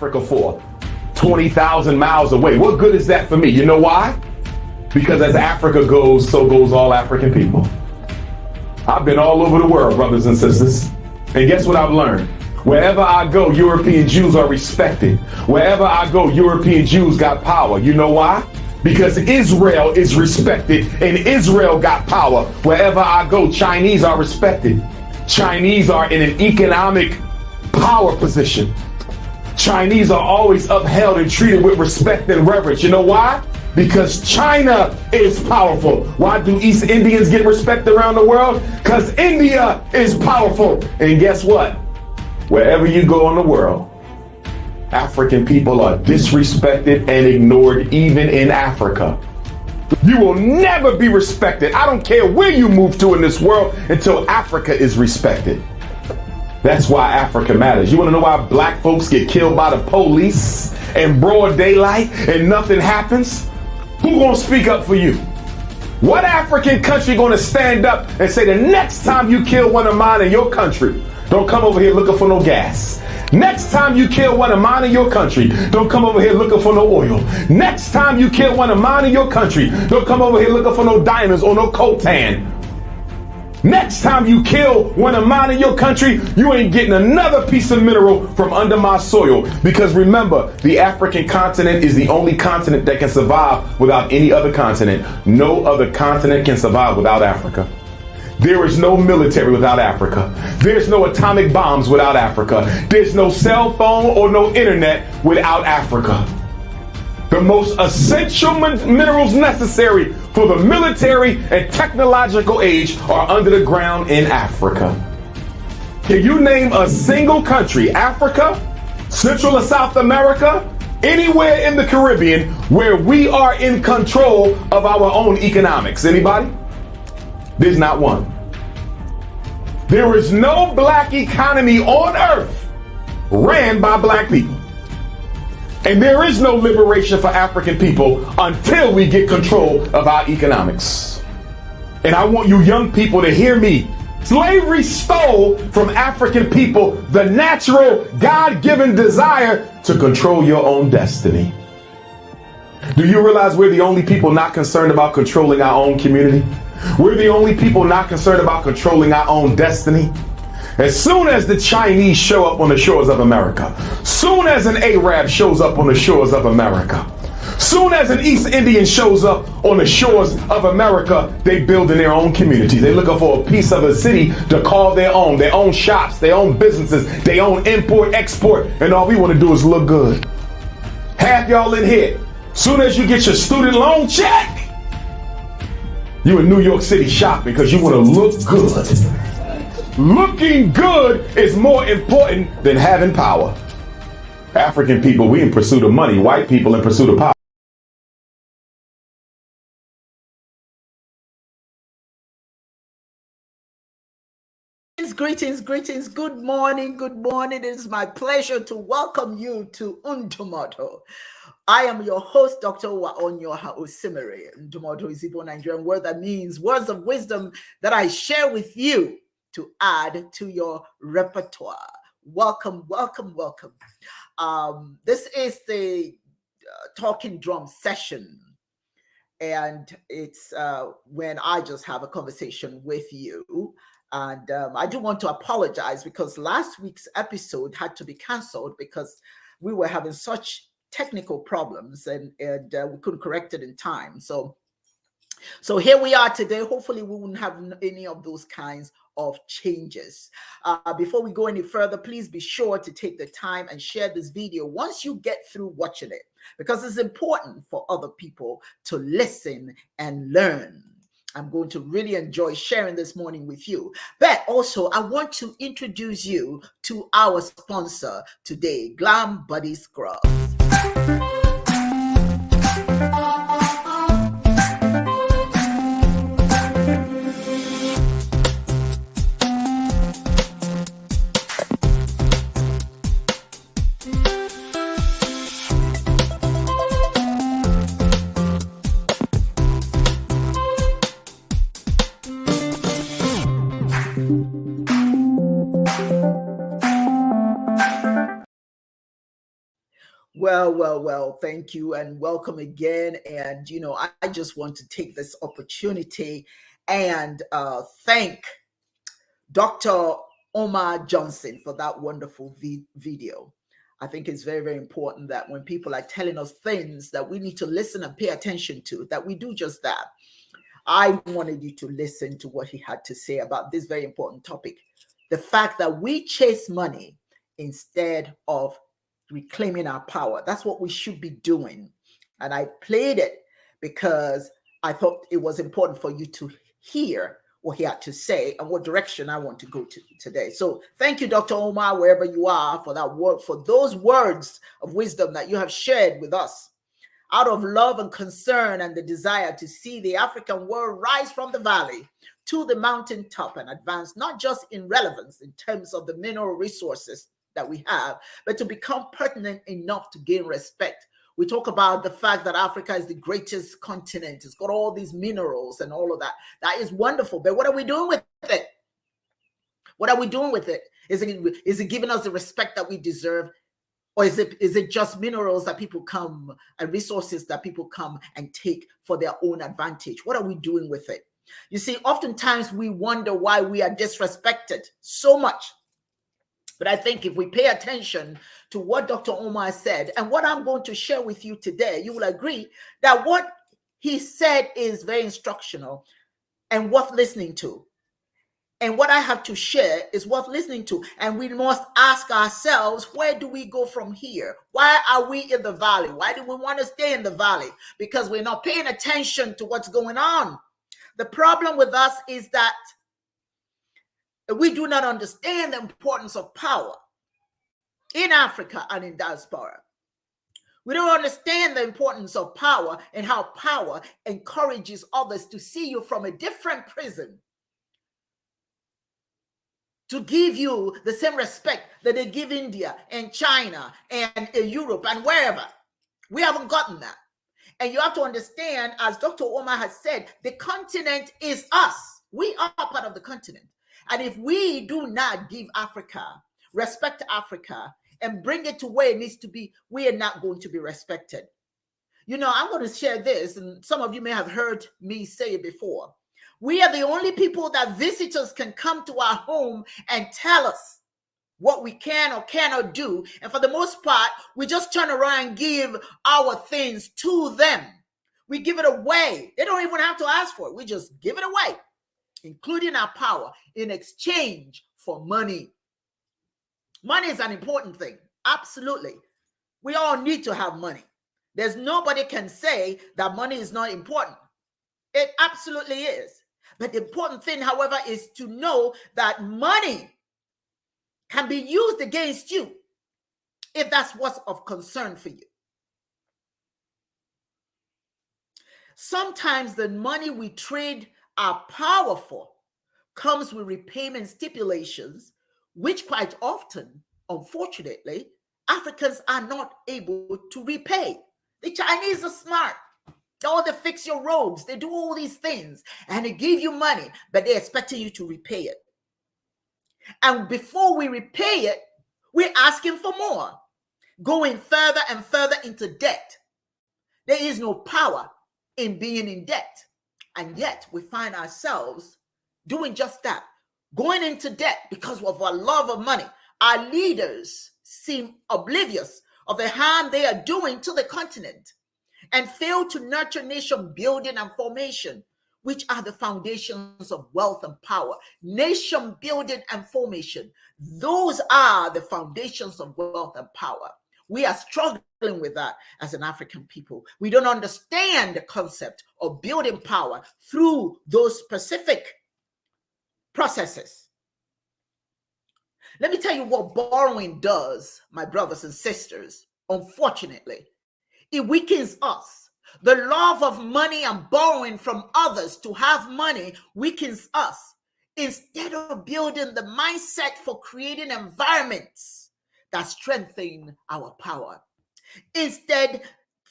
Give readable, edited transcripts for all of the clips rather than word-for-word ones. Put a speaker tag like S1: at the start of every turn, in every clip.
S1: Africa for? 20,000 miles away. What good is that for me? You know why? Because as Africa goes, so goes all African people. I've been all over the world, brothers and sisters. And guess what I've learned? Wherever I go, European Jews are respected. Wherever I go, European Jews got power. You know why? Because Israel is respected and Israel got power. Wherever I go, Chinese are respected. Chinese are in an economic power position. Chinese are always upheld and treated with respect and reverence. You know why? Because China is powerful. Why do East Indians get respect around the world? Because India is powerful. And guess what? Wherever you go in the world, African people are disrespected and ignored, even in Africa. You will never be respected. I don't care where you move to in this world until Africa is respected. That's why Africa matters. You want to know why black folks get killed by the police in broad daylight and nothing happens? Who gonna speak up for you? What African country gonna stand up and say, the next time you kill one of mine in your country, don't come over here looking for no gas. Next time you kill one of mine in your country, don't come over here looking for no oil. Next time you kill one of mine in your country, don't come over here looking for no diamonds or no coltan. Next time you kill one of mine in your country, you ain't getting another piece of mineral from under my soil. Because remember, the African continent is the only continent that can survive without any other continent. No other continent can survive without Africa. There is no military without Africa. There's no atomic bombs without Africa. There's no cell phone or no internet without Africa. The most essential minerals necessary for the military and technological age are under the ground in Africa. Can you name a single country, Africa, Central or South America, anywhere in the Caribbean, where we are in control of our own economics? Anybody? There's not one. There is no black economy on earth ran by black people. And there is no liberation for African people until we get control of our economics. And I want you young people to hear me. Slavery stole from African people the natural, God-given desire to control your own destiny. Do you realize we're the only people not concerned about controlling our own community? We're the only people not concerned about controlling our own destiny. As soon as the Chinese show up on the shores of America, soon as an Arab shows up on the shores of America, soon as an East Indian shows up on the shores of America, they build in their own communities. They're looking for a piece of a city to call their own shops, their own businesses, their own import, export, and all we want to do is look good. Half y'all in here, soon as you get your student loan check, you in New York City shopping because you want to look good. Looking good is more important than having power. African people, we in pursuit of money. White people in pursuit of power.
S2: Greetings. Good morning. It is my pleasure to welcome you to Undumodo. I am your host, Dr. Waonyoha Osimere. Undumodo is Igbo Nigerian word that means words of wisdom that I share with you to add to your repertoire. Welcome. This is the talking drum session, and it's when I just have a conversation with you. And I do want to apologize because last week's episode had to be canceled because we were having such technical problems and we couldn't correct it in time. So here we are today. Hopefully we won't have any of those kinds of changes. Before we go any further, please be sure to take the time and share this video once you get through watching it, because it's important for other people to listen and learn. I'm going to really enjoy sharing this morning with you. But also, I want to introduce you to our sponsor today, Glam Body Scrubs. Well, thank you and welcome again. And, I just want to take this opportunity and thank Dr. Umar Johnson for that wonderful video. I think it's very, very important that when people are telling us things that we need to listen and pay attention to, that we do just that. I wanted you to listen to what he had to say about this very important topic. The fact that we chase money instead of reclaiming our power. That's what we should be doing. And I played it because I thought it was important for you to hear what he had to say and what direction I want to go to today. So thank you, Dr. Omar, wherever you are, for that word, for those words of wisdom that you have shared with us. Out of love and concern and the desire to see the African world rise from the valley to the mountaintop and advance, not just in relevance in terms of the mineral resources that we have, but to become pertinent enough to gain respect. We talk about the fact that Africa is the greatest continent. It's got all these minerals and all of that. That is wonderful. But what are we doing with it? What are we doing with it? Is it giving us the respect that we deserve? Or is it just minerals that people come and resources that people come and take for their own advantage? What are we doing with it? You see, oftentimes we wonder why we are disrespected so much. But I think if we pay attention to what Dr. Omar said and what I'm going to share with you today, you will agree that what he said is very instructional and worth listening to. And what I have to share is worth listening to. And we must ask ourselves, where do we go from here? Why are we in the valley? Why do we want to stay in the valley? Because we're not paying attention to what's going on. The problem with us is that we do not understand the importance of power in Africa and in diaspora. We don't understand the importance of power and how power encourages others to see you from a different prism, to give you the same respect that they give India and China and Europe and wherever. We haven't gotten that. And you have to understand, as Dr. Omar has said, the continent is us. We are part of the continent. And if we do not give Africa, respect Africa, and bring it to where it needs to be, we are not going to be respected. I'm going to share this, and some of you may have heard me say it before. We are the only people that visitors can come to our home and tell us what we can or cannot do. And for the most part, we just turn around and give our things to them. We give it away. They don't even have to ask for it. We just give it away, including our power, in exchange for money. Money is an important thing. Absolutely. We all need to have money. There's nobody can say that money is not important. It absolutely is. But the important thing, however, is to know that money can be used against you if that's what's of concern for you. Sometimes the money we trade our power for comes with repayment stipulations, which quite often, unfortunately, Africans are not able to repay. The Chinese are smart. Oh, they fix your roads. They do all these things and they give you money, but they're expecting you to repay it. And before we repay it, we're asking for more, going further and further into debt. There is no power in being in debt. And yet we find ourselves doing just that, going into debt because of our love of money. Our leaders seem oblivious of the harm they are doing to the continent and fail to nurture nation building and formation, which are the foundations of wealth and power. Nation building and formation, those are the foundations of wealth and power. We are struggling with that as an African people. We don't understand the concept of building power through those specific processes. Let me tell you what borrowing does, my brothers and sisters. Unfortunately, it weakens us. The love of money and borrowing from others to have money weakens us instead of building the mindset for creating environments that strengthen our power. Instead,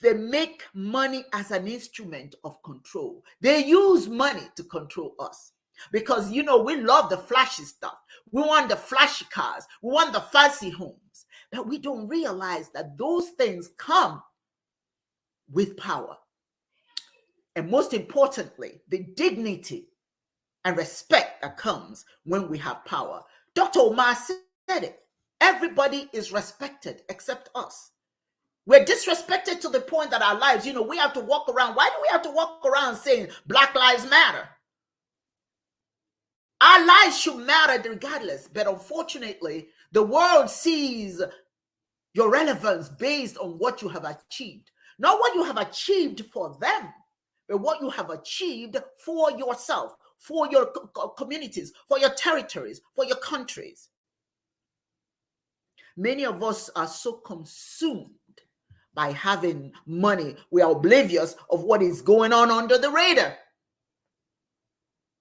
S2: they make money as an instrument of control. They use money to control us because, we love the flashy stuff. We want the flashy cars. We want the fancy homes. that we don't realize that those things come with power. And most importantly, the dignity and respect that comes when we have power. Dr. Umar said it. Everybody is respected except us. We're disrespected to the point that our lives, we have to walk around. Why do we have to walk around saying Black Lives Matter? Our lives should matter regardless. But unfortunately, the world sees your relevance based on what you have achieved. Not what you have achieved for them, but what you have achieved for yourself, for your communities, for your territories, for your countries. Many of us are so consumed by having money, we are oblivious of what is going on under the radar.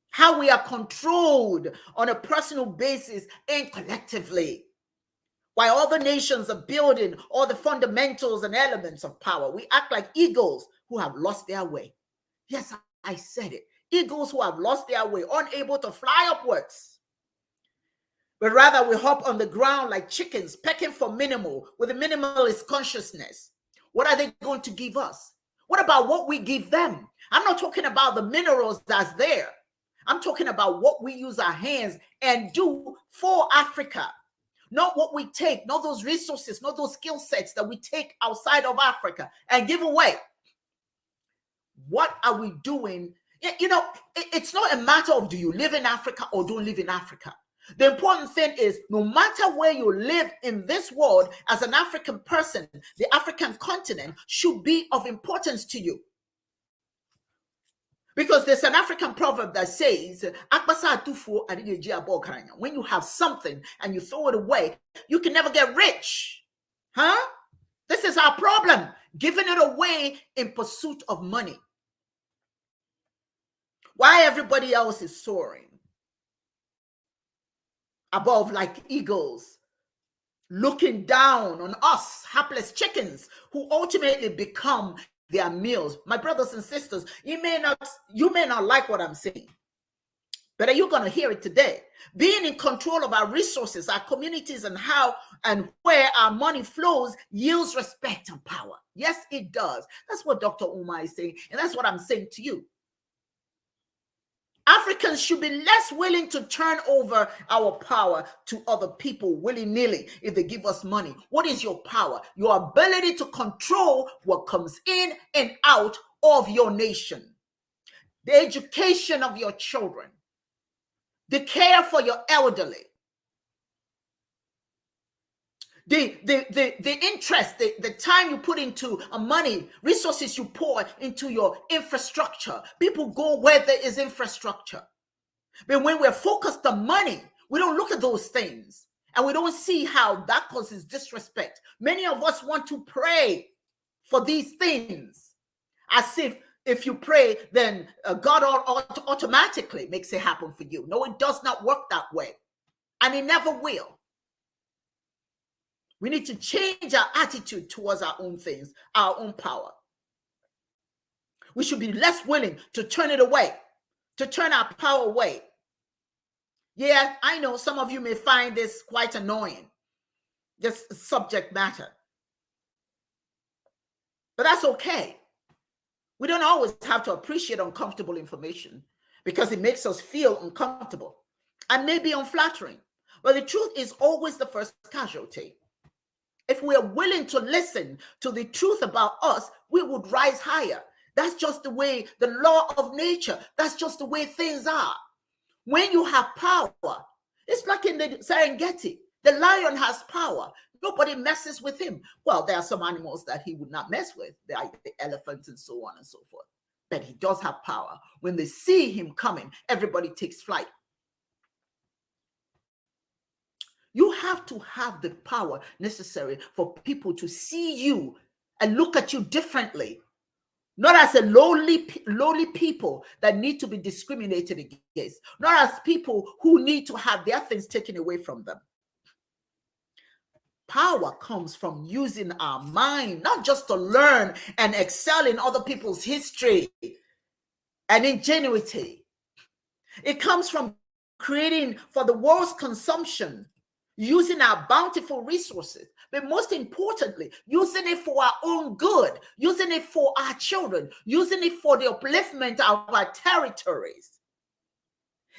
S2: How we are controlled on a personal basis and collectively. While other nations are building all the fundamentals and elements of power, we act like eagles who have lost their way. Yes, I said it. Eagles who have lost their way, unable to fly upwards. But rather we hop on the ground like chickens, pecking for minimal, with a minimalist consciousness. What are they going to give us? What about what we give them? I'm not talking about the minerals that's there. I'm talking about what we use our hands and do for Africa. Not what we take, not those resources, not those skill sets that we take outside of Africa and give away. What are we doing? It's not a matter of do you live in Africa or don't live in Africa. The important thing is no matter where you live in this world as an African person, the African continent should be of importance to you. Because there's an African proverb that says, when you have something and you throw it away, you can never get rich. Huh? This is our problem, giving it away in pursuit of money. Why everybody else is soaring above like eagles, looking down on us, hapless chickens, who ultimately become their meals. My brothers and sisters, you may not like what I'm saying, but are you going to hear it today? Being in control of our resources, our communities, and how and where our money flows yields respect and power. Yes, it does. That's what Dr. Umar is saying, and that's what I'm saying to you. Africans should be less willing to turn over our power to other people willy-nilly if they give us money. What is your power? Your ability to control what comes in and out of your nation. The education of your children. The care for your elderly. The interest, the time you put into money, resources you pour into your infrastructure. People go where there is infrastructure. But when we're focused on money, we don't look at those things. And we don't see how that causes disrespect. Many of us want to pray for these things. As if you pray, then God automatically makes it happen for you. No, it does not work that way. And it never will. We need to change our attitude towards our own things, our own power. We should be less willing to turn it away, to turn our power away. Yeah, I know some of you may find this quite annoying, this subject matter. But that's okay. We don't always have to appreciate uncomfortable information because it makes us feel uncomfortable and maybe unflattering. But the truth is always the first casualty. If we are willing to listen to the truth about us, we would rise higher. That's just the way, the law of nature. That's just the way things are. When you have power, it's like in the Serengeti. The lion has power. Nobody messes with him. Well, there are some animals that he would not mess with, like the elephants and so on and so forth. But he does have power. When they see him coming, everybody takes flight. You have to have the power necessary for people to see you and look at you differently. Not as a lowly people that need to be discriminated against. Not as people who need to have their things taken away from them. Power comes from using our mind, not just to learn and excel in other people's history and ingenuity. It comes from creating for the world's consumption, using our bountiful resources. but most importantly, using it for our own good, using it for our children, using it for the upliftment of our territories.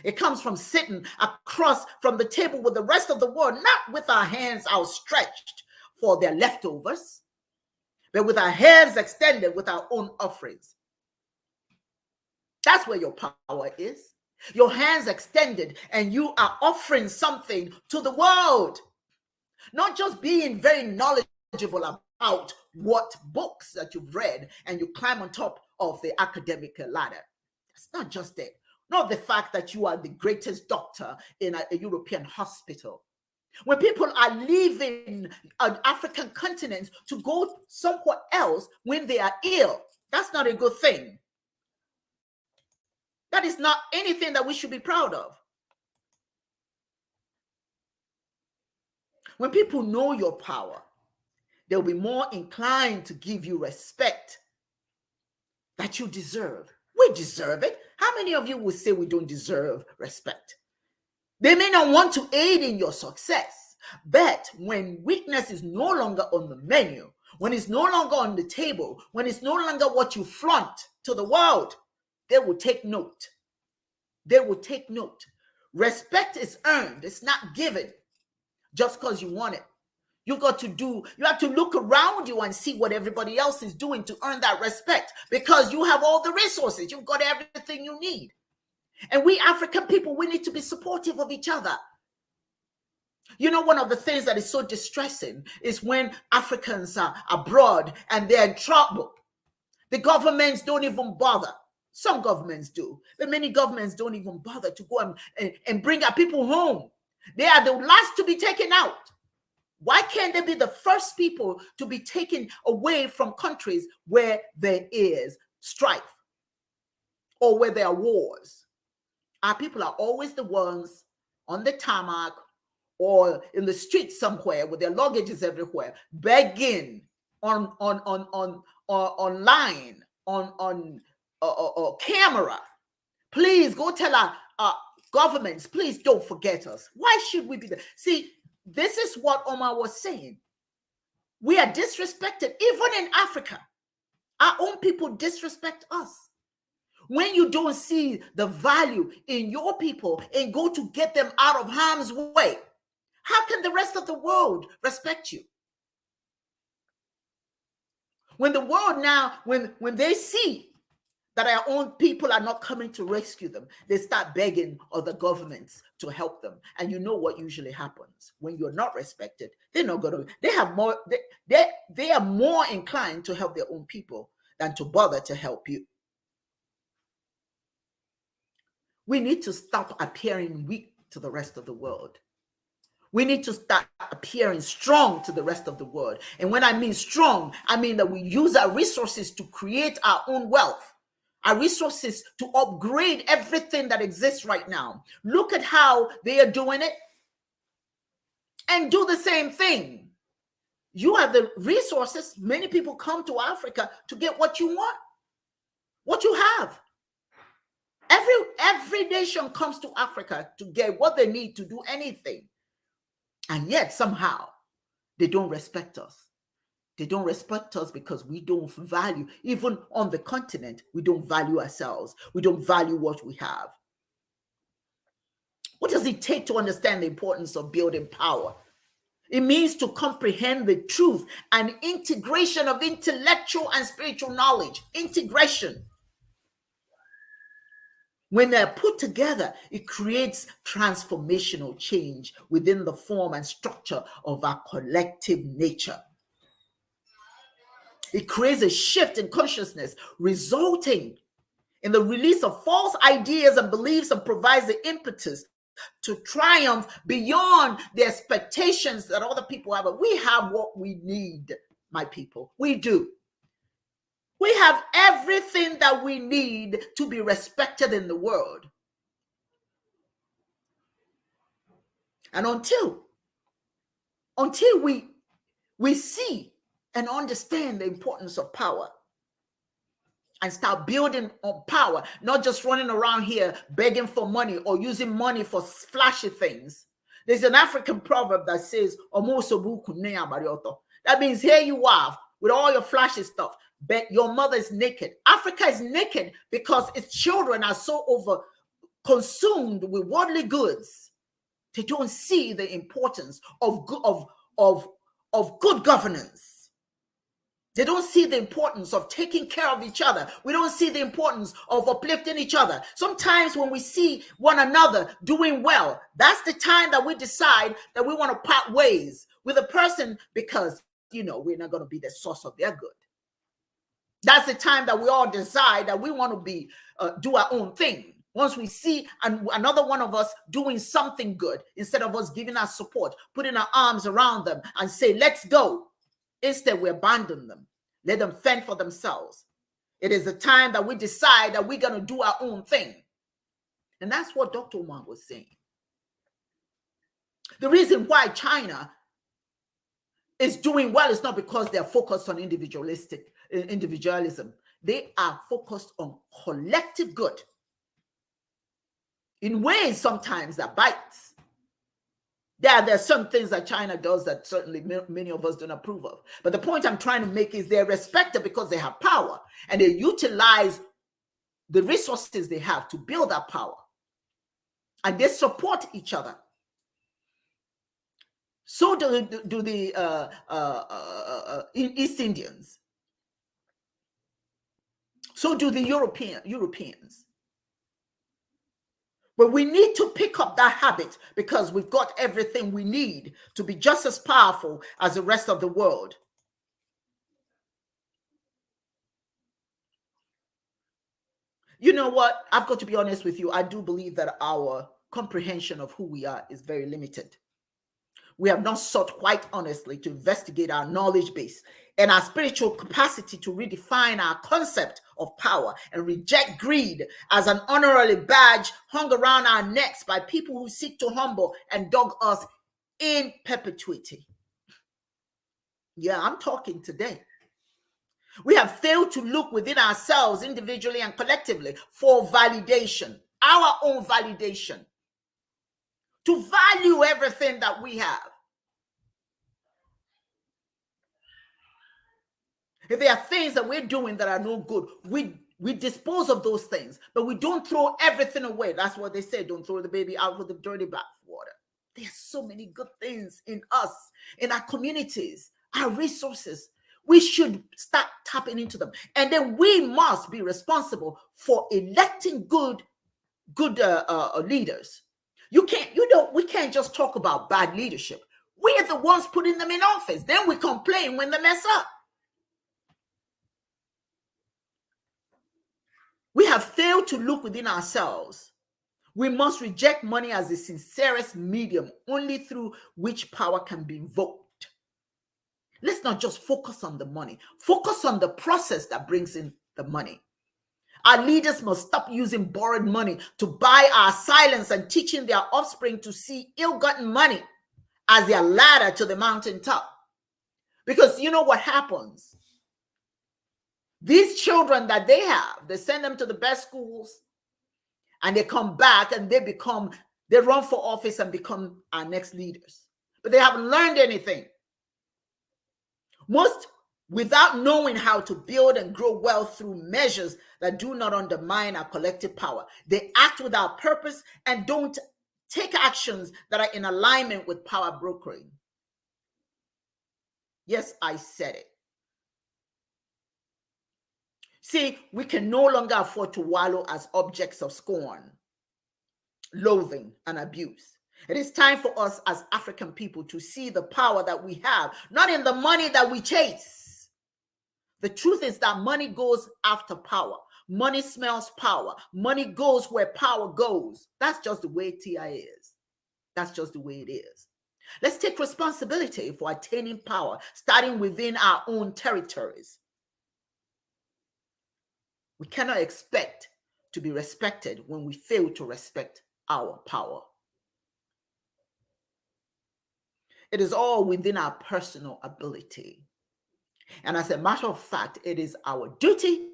S2: It comes from sitting across from the table with the rest of the world, not with our hands outstretched for their leftovers, but with our hands extended with our own offerings. That's where your power is. Your hands extended, and you are offering something to the world. Not just being very knowledgeable about what books that you've read and you climb on top of the academic ladder. It's not just it. Not the fact that you are the greatest doctor in a European hospital. When people are leaving African continents to go somewhere else when they are ill, that's not a good thing. That is not anything that we should be proud of. When people know your power, they'll be more inclined to give you respect that you deserve. We deserve it. How many of you will say we don't deserve respect? They may not want to aid in your success, but when weakness is no longer on the menu, when it's no longer on the table, when it's no longer what you flaunt to the world, they will take note. They will take note. Respect is earned. It's not given just because you want it. You have to look around you and see what everybody else is doing to earn that respect, because you have all the resources. You've got everything you need. And we African people, we need to be supportive of each other. You know, one of the things that is so distressing is when Africans are abroad and they're in trouble. The governments don't even bother. Some governments do, but many governments don't even bother to go and bring our people home. They are the last to be taken out. Why can't they be the first people to be taken away from countries where there is strife or where there are wars? Our people are always the ones on the tarmac or in the street somewhere with their luggages everywhere, begging online, on camera. Please go tell our governments, please don't forget us. Why should we be there? See, this is what Omar was saying. We are disrespected, even in Africa. Our own people disrespect us. When you don't see the value in your people and go to get them out of harm's way, how can the rest of the world respect you? When the world now, when they see that our own people are not coming to rescue them, they start begging other governments to help them. And you know what usually happens when you're not respected? They're not going to. They have more. They are more inclined to help their own people than to bother to help you. We need to stop appearing weak to the rest of the world. We need to start appearing strong to the rest of the world. And when I mean strong, I mean that we use our resources to create our own wealth. Our resources to upgrade everything that exists right now. Look at how they are doing it. And do the same thing. You have the resources. Many people come to Africa to get what you want, what you have. Every nation comes to Africa to get what they need to do anything. And yet somehow they don't respect us. They don't respect us because we don't value, even on the continent, we don't value ourselves. We don't value what we have. What does it take to understand the importance of building power? It means to comprehend the truth and integration of intellectual and spiritual knowledge. Integration. When they're put together, it creates transformational change within the form and structure of our collective nature. It creates a shift in consciousness, resulting in the release of false ideas and beliefs, and provides the impetus to triumph beyond the expectations that other people have. We have what we need, my people. We do. We have everything that we need to be respected in the world. And until we see and understand the importance of power and start building on power, not just running around here begging for money or using money for flashy things, There's an African proverb that says, that means here you are with all your flashy stuff, but your mother is naked. Africa is naked because its children are so over consumed with worldly goods. They don't see the importance of good governance. They don't see the importance of taking care of each other. We don't see the importance of uplifting each other. Sometimes when we see one another doing well, that's the time that we decide that we want to part ways with a person because, you know, we're not going to be the source of their good. That's the time that we all decide that we want to be do our own thing. Once we see another one of us doing something good, instead of us giving our support, putting our arms around them and say, let's go. Instead, we abandon them. Let them fend for themselves. It is the time that we decide that we're going to do our own thing. And that's what Dr. Umar was saying. The reason why China is doing well is not because they're focused on individualism. They are focused on collective good in ways sometimes that bites. There are some things that China does that certainly many of us don't approve of. But the point I'm trying to make is they're respected because they have power and they utilize the resources they have to build that power. And they support each other. So do the East Indians. So do the Europeans. But we need to pick up that habit because we've got everything we need to be just as powerful as the rest of the world. You know what? I've got to be honest with you. I do believe that our comprehension of who we are is very limited. We have not sought quite honestly to investigate our knowledge base and our spiritual capacity to redefine our concept of power and reject greed as an honorary badge hung around our necks by people who seek to humble and dog us in perpetuity. Yeah, I'm talking today. We have failed to look within ourselves individually and collectively for validation, our own validation, to value everything that we have. If there are things that we're doing that are no good, we dispose of those things, but we don't throw everything away. That's what they say, don't throw the baby out with the dirty bathwater. There are so many good things in us, in our communities, our resources. We should start tapping into them. And then we must be responsible for electing good leaders. We can't just talk about bad leadership. We're the ones putting them in office. Then we complain when they mess up. We have failed to look within ourselves. We must reject money as the sincerest medium, only through which power can be invoked. Let's not just focus on the money. Focus on the process that brings in the money. Our leaders must stop using borrowed money to buy our silence and teaching their offspring to see ill-gotten money as their ladder to the mountaintop. Because you know what happens? These children that they have, they send them to the best schools and they come back and they run for office and become our next leaders. But they haven't learned anything. Most without knowing how to build and grow wealth through measures that do not undermine our collective power. They act without purpose and don't take actions that are in alignment with power brokering. Yes, I said it. See, we can no longer afford to wallow as objects of scorn, loathing, and abuse. It is time for us as African people to see the power that we have, not in the money that we chase. The truth is that money goes after power. Money smells power. Money goes where power goes. That's just the way TI is. That's just the way it is. Let's take responsibility for attaining power, starting within our own territories. We cannot expect to be respected when we fail to respect our power. It is all within our personal ability. And as a matter of fact, it is our duty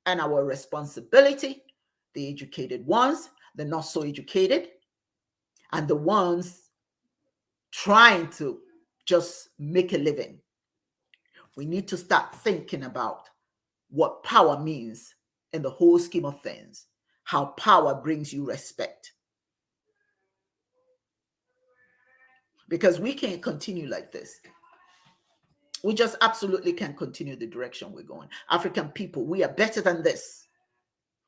S2: and our responsibility, the educated ones, the not so educated, and the ones trying to just make a living. We need to start thinking about what power means in the whole scheme of things, how power brings you respect. Because we can't continue like this. We just absolutely can't continue the direction we're going. African people, we are better than this.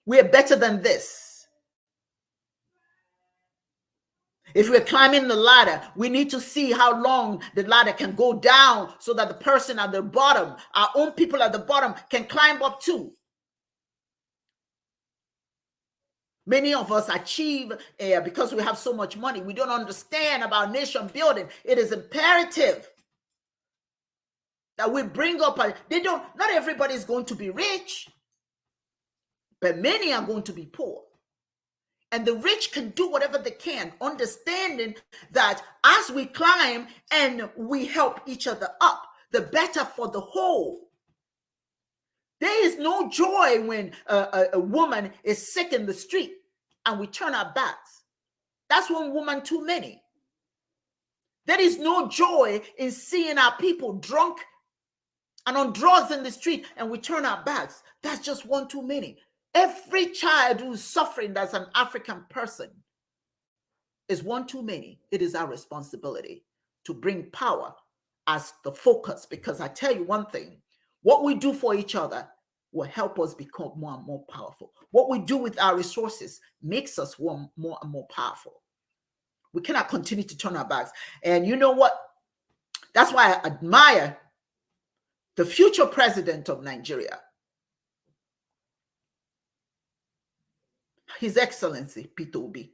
S2: We are better than this. If we're climbing the ladder, we need to see how long the ladder can go down so that the person at the bottom, our own people at the bottom, can climb up too. Many of us achieve because we have so much money. We don't understand about nation building. It is imperative that we bring up, not everybody is going to be rich, but many are going to be poor. And the rich can do whatever they can, understanding that as we climb and we help each other up, the better for the whole. There is no joy when a woman is sick in the street and we turn our backs. That's one woman too many. There is no joy in seeing our people drunk and on drugs in the street and we turn our backs. That's just one too many. Every child who's suffering that's an African person is one too many. It is our responsibility to bring power as the focus, because I tell you one thing, what we do for each other will help us become more and more powerful. What we do with our resources makes us more and more powerful. We cannot continue to turn our backs. And you know what? That's why I admire the future president of Nigeria, His Excellency Peter Obi.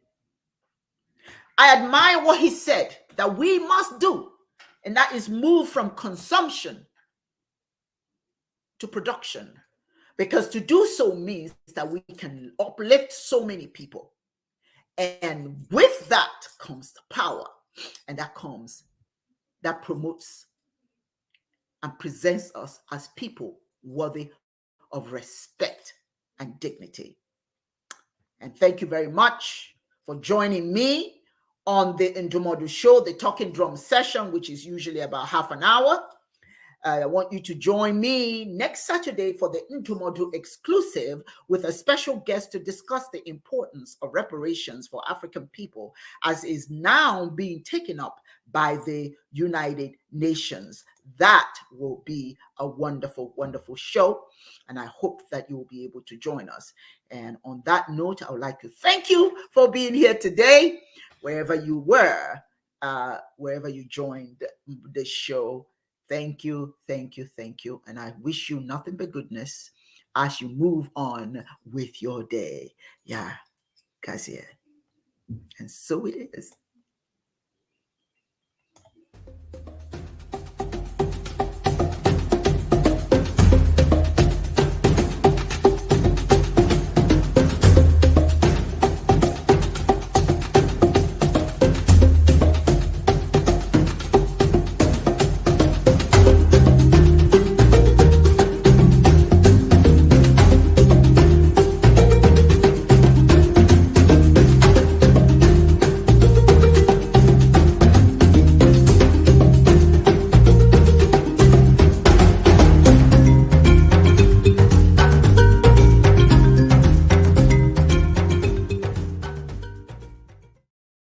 S2: I admire what he said that we must do, and that is move from consumption to production, because to do so means that we can uplift so many people, and with that comes the power, and that promotes and presents us as people worthy of respect and dignity. And thank you very much for joining me on the Ndumodu Show, the Talking Drum session, which is usually about half an hour. I want you to join me next Saturday for the Ndumodu exclusive with a special guest to discuss the importance of reparations for African people, as is now being taken up by the United Nations. That will be a wonderful, wonderful show, and I hope that you will be able to join us. And on that note, I would like to thank you for being here today, wherever you were, wherever you joined the show. Thank you, thank you, thank you. And I wish you nothing but goodness as you move on with your day. Yeah, guys, yeah. And so it is.